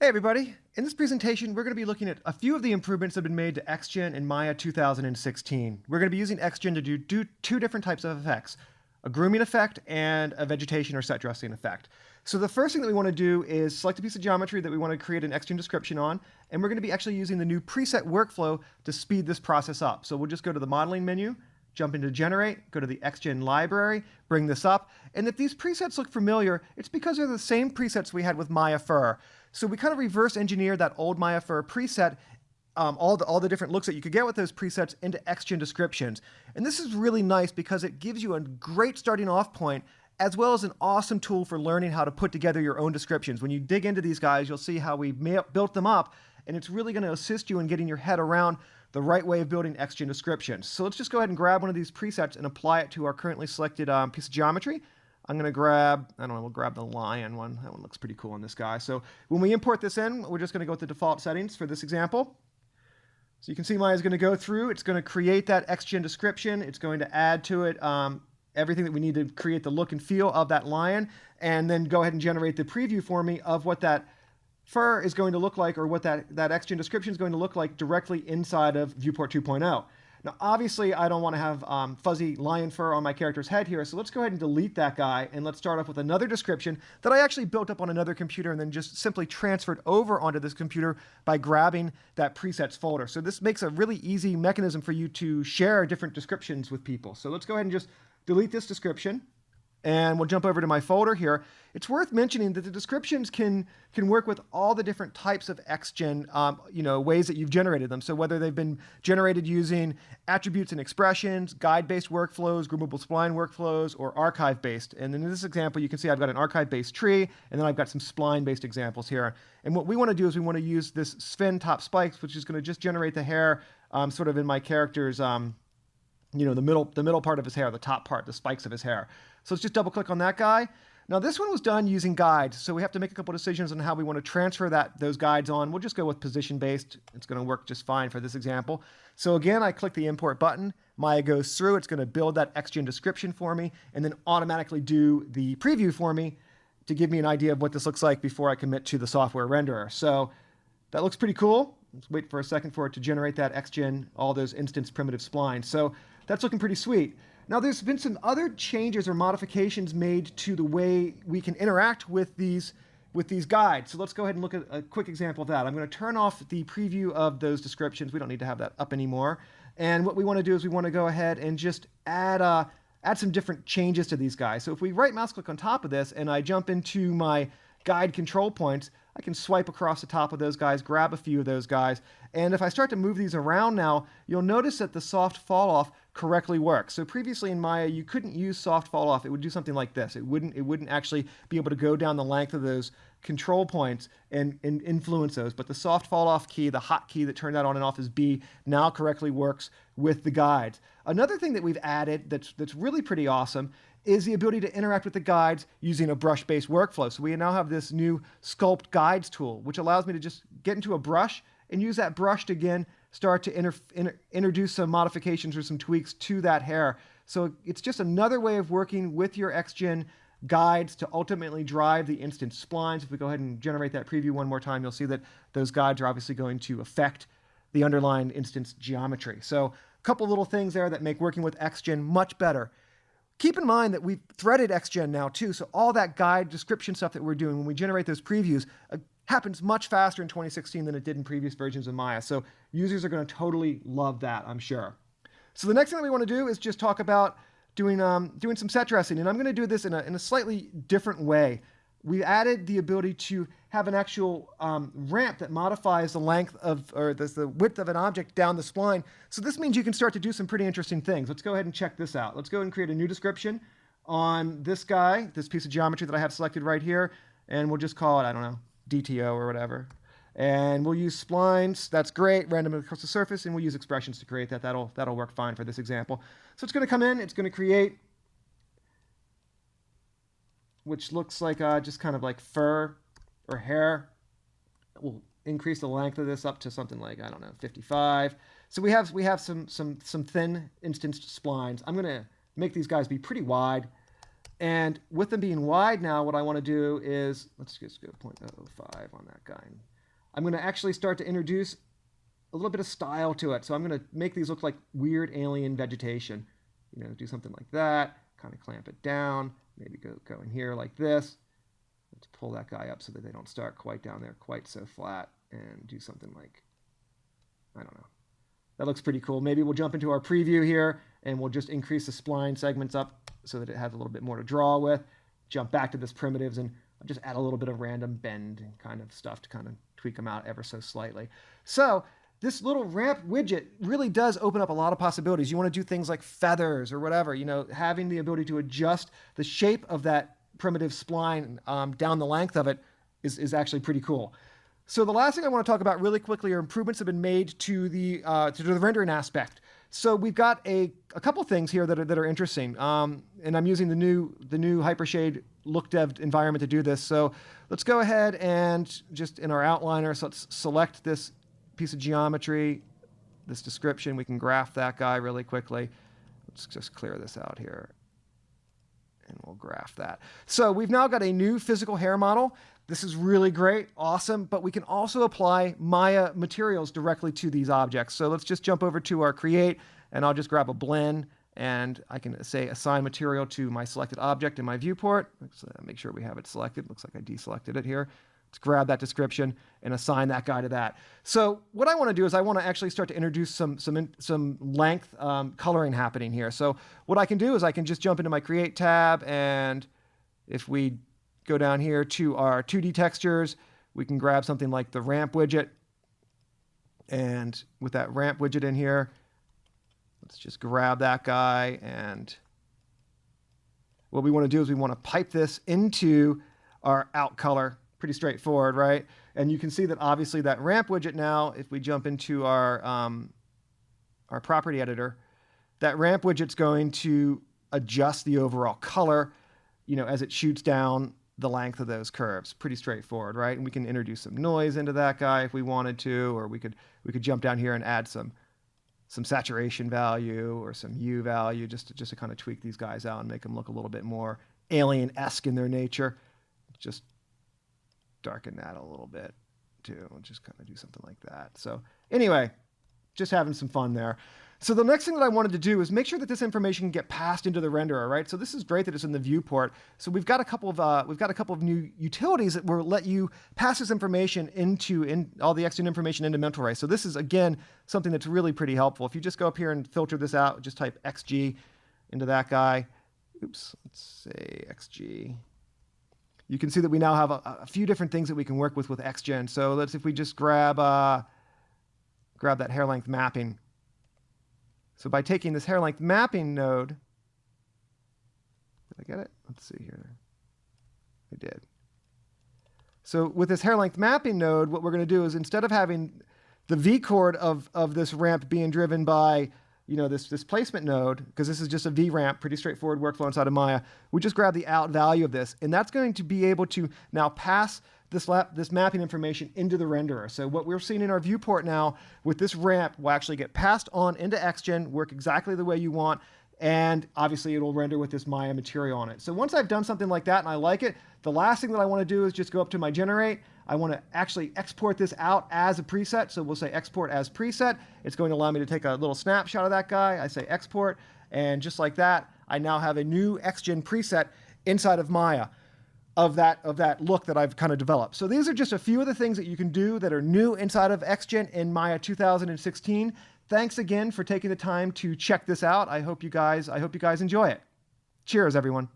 Hey everybody! In this presentation, we're going to be looking at a few of the improvements that have been made to XGen in Maya 2016. We're going to be using XGen to do two different types of effects, a grooming effect and a vegetation or set dressing effect. So the first thing that we want to do is select a piece of geometry that we want to create an XGen description on, and we're going to be actually using the new preset workflow to speed this process up. So we'll just go to the modeling menu, jump into generate, go to the XGen library, bring this up, and if these presets look familiar, it's because they're the same presets we had with Maya Fur. So we kind of reverse engineered that old Maya Fur preset, all the different looks that you could get with those presets into XGen descriptions. And this is really nice because it gives you a great starting off point as well as an awesome tool for learning how to put together your own descriptions. When you dig into these guys, you'll see how we built them up, and it's really going to assist you in getting your head around the right way of building XGen descriptions. So let's just go ahead and grab one of these presets and apply it to our currently selected piece of geometry. I'm going to grab, I don't know, we'll grab the lion one. That one looks pretty cool on this guy. So when we import this in, we're just going to go with the default settings for this example. So you can see Maya is going to go through. It's going to create that XGen description. It's going to add to it everything that we need to create the look and feel of that lion, and then go ahead and generate the preview for me of what that fur is going to look like, or what that XGen description is going to look like directly inside of Viewport 2.0. Now, obviously, I don't want to have fuzzy lion fur on my character's head here, so let's go ahead and delete that guy, and let's start off with another description that I actually built up on another computer and then just simply transferred over onto this computer by grabbing that presets folder. So this makes a really easy mechanism for you to share different descriptions with people. So let's go ahead and just delete this description, and we'll jump over to my folder here. It's worth mentioning that the descriptions can work with all the different types of XGen, ways that you've generated them. So whether they've been generated using attributes and expressions, guide-based workflows, groomable spline workflows, or archive-based. And in this example, you can see I've got an archive-based tree, and then I've got some spline-based examples here. And what we want to do is we want to use this Sven top spikes, which is going to just generate the hair sort of in my character's the middle part of his hair, the top part, the spikes of his hair. So let's just double click on that guy. Now this one was done using guides, so we have to make a couple decisions on how we want to transfer those guides on. We'll just go with position based. It's going to work just fine for this example. So again, I click the import button. Maya goes through. It's going to build that XGen description for me and then automatically do the preview for me to give me an idea of what this looks like before I commit to the software renderer. So that looks pretty cool. Let's wait for a second for it to generate that XGen, all those instance primitive splines. So that's looking pretty sweet. Now there's been some other changes or modifications made to the way we can interact with these guides. So let's go ahead and look at a quick example of that. I'm going to turn off the preview of those descriptions. We don't need to have that up anymore. And what we want to do is we want to go ahead and just add some different changes to these guys. So if we right mouse click on top of this and I jump into my guide control points, I can swipe across the top of those guys, grab a few of those guys, and if I start to move these around now, you'll notice that the soft fall off correctly works. So previously in Maya, you couldn't use soft fall off. It would do something like this. It wouldn't actually be able to go down the length of those control points and influence those. But the soft fall off key, the hot key that turned that on and off as B, now correctly works with the guides. Another thing that we've added that's really pretty awesome is the ability to interact with the guides using a brush-based workflow. So we now have this new Sculpt Guides tool, which allows me to just get into a brush and use that brush to, again, start to introduce some modifications or some tweaks to that hair. So it's just another way of working with your XGen guides to ultimately drive the instance splines. If we go ahead and generate that preview one more time, you'll see that those guides are obviously going to affect the underlying instance geometry. So a couple little things there that make working with XGen much better. Keep in mind that we've threaded XGen now too, so all that guide description stuff that we're doing when we generate those previews happens much faster in 2016 than it did in previous versions of Maya. So users are going to totally love that, I'm sure. So the next thing that we want to do is just talk about doing some set dressing, and I'm going to do this in a slightly different way. We added the ability to have an actual ramp that modifies the length of, or the width of an object down the spline. So this means you can start to do some pretty interesting things. Let's go ahead and check this out. Let's go ahead and create a new description on this guy, this piece of geometry that I have selected right here, and we'll just call it, I don't know, DTO or whatever. And we'll use splines. That's great. Random across the surface, and we'll use expressions to create that. That'll work fine for this example. So it's going to come in. It's going to create, which looks like just kind of like fur or hair. We'll increase the length of this up to something like, I don't know, 55. So we have some thin instanced splines. I'm going to make these guys be pretty wide. And with them being wide now, what I want to do is, let's just go 0.005 on that guy. I'm going to actually start to introduce a little bit of style to it. So I'm going to make these look like weird alien vegetation. You know, do something like that, kind of clamp it down, maybe go in here like this. Let's pull that guy up so that they don't start quite down there, quite so flat, and do something like, I don't know. That looks pretty cool. Maybe we'll jump into our preview here and we'll just increase the spline segments up so that it has a little bit more to draw with. Jump back to this primitives and I'll just add a little bit of random bend kind of stuff to kind of tweak them out ever so slightly. So this little ramp widget really does open up a lot of possibilities. You want to do things like feathers or whatever, you know, having the ability to adjust the shape of that primitive spline down the length of it is actually pretty cool. So the last thing I want to talk about really quickly are improvements that have been made to the rendering aspect. So we've got a couple things here that are interesting, and I'm using the new Hypershade look dev environment to do this. So let's go ahead and just in our outliner, so let's select this piece of geometry, this description. We can graph that guy really quickly. Let's just clear this out here, and we'll graph that. So we've now got a new physical hair model. This is really great, awesome, but we can also apply Maya materials directly to these objects. So let's just jump over to our create, and I'll just grab a blend, and I can say assign material to my selected object in my viewport. Let's make sure we have it selected. Looks like I deselected it here. Let's grab that description and assign that guy to that. So what I want to do is I want to actually start to introduce some length coloring happening here. So what I can do is I can just jump into my create tab, and if we go down here to our 2D textures, we can grab something like the ramp widget. And with that ramp widget in here, let's just grab that guy. And what we want to do is we want to pipe this into our out color. Pretty straightforward, right? And you can see that obviously that ramp widget now, if we jump into our property editor, that ramp widget's going to adjust the overall color, you know, as it shoots down the length of those curves. Pretty straightforward, right? And we can introduce some noise into that guy if we wanted to, or we could jump down here and add some saturation value or some hue value just to kind of tweak these guys out and make them look a little bit more alien-esque in their nature. Just darken that a little bit too, and just kind of do something like that. So anyway, just having some fun there. So the next thing that I wanted to do is make sure that this information can get passed into the renderer, right? So this is great that it's in the viewport. So we've got a couple of new utilities that will let you pass this information in all the XGen information into mental ray. So this is again something that's really pretty helpful. If you just go up here and filter this out, just type XG into that guy. Oops, let's say XG. You can see that we now have a few different things that we can work with XGen. So if we just grab that hair length mapping. So by taking this hair length mapping node, did I get it? Let's see here. I did. So with this hair length mapping node, what we're going to do is instead of having the V chord of this ramp being driven by, you know, this placement node, because this is just a V ramp, pretty straightforward workflow inside of Maya, we just grab the out value of this, and that's going to be able to now pass this mapping information into the renderer. So what we're seeing in our viewport now with this ramp will actually get passed on into XGen, work exactly the way you want, and obviously it'll render with this Maya material on it. So once I've done something like that and I like it, the last thing that I want to do is just go up to my generate. I want to actually export this out as a preset. So we'll say export as preset. It's going to allow me to take a little snapshot of that guy. I say export, and just like that, I now have a new XGen preset inside of Maya of that look that I've kind of developed. So these are just a few of the things that you can do that are new inside of XGen in Maya 2016. Thanks again for taking the time to check this out. I hope you guys enjoy it. Cheers, everyone.